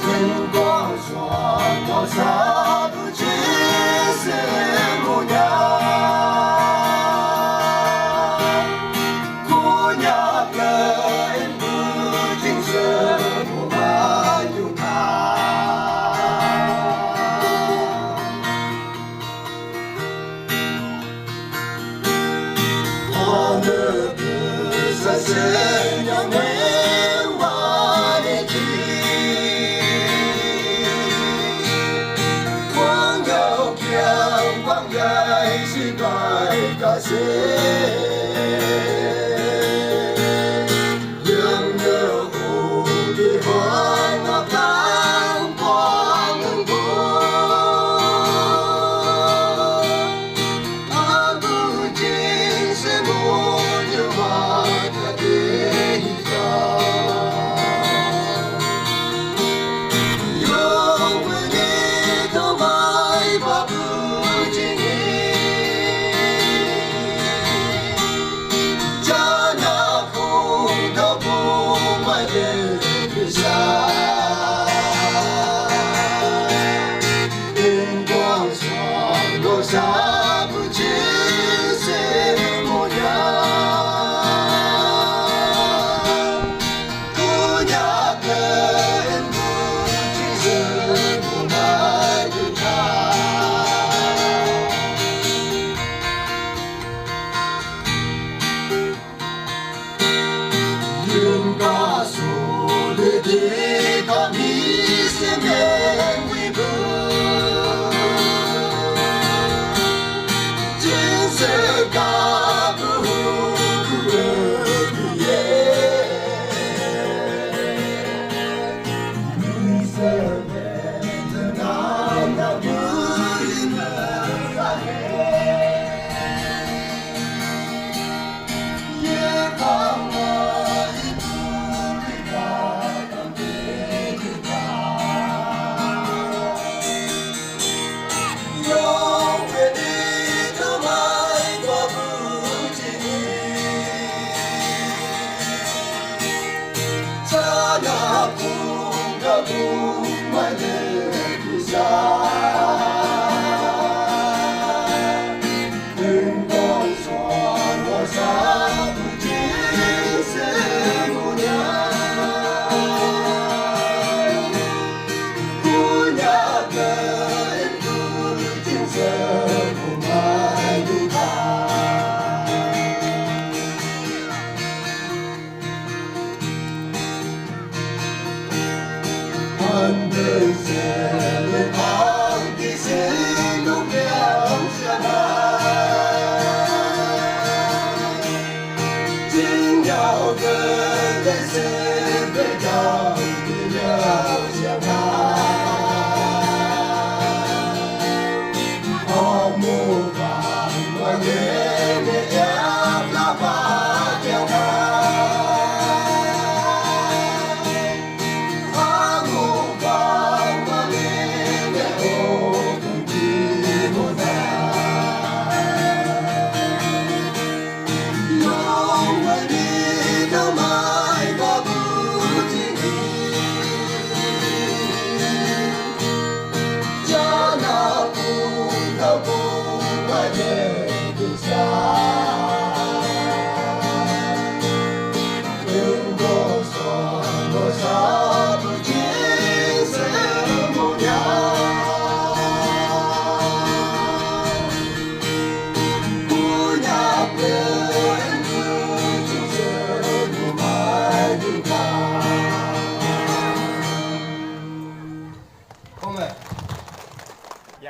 跟我说多少不只是姑娘，姑娘跟不仅是我们有她。어느 부서스 영원와 내길 광역경 광야의 시발 것을 영영 우리 황합한 광은 곳 아버지 세모녀와 다되니까 영원히 더 많이 바쁘지니 자나보다 보마를 그사 인공성도 사부지 세모냐 그녀는 무지스 고마유다 윤가 소리가 미세면 위부 진세가 부르기에 미세면 나나 부리는 사해 예방와의 우리가 감기니까 영원히 더 많이 거부지니 자나뿐가 뿐만을 기사 근본소와 사부지 세모냐 구약은 부진 세모마유다 한들새를 방기신 동명사나 진역은 내 세배 경기려잖아 어무방과 내내 약나봐겨나 어무방과 내내 오금기보다 영원히 더 많이 거부지니 자나뿐가 뿐만의 기사 근고성도 사부지 세모냐 구약은 부진 세모마유다 Không rồi. Dạ.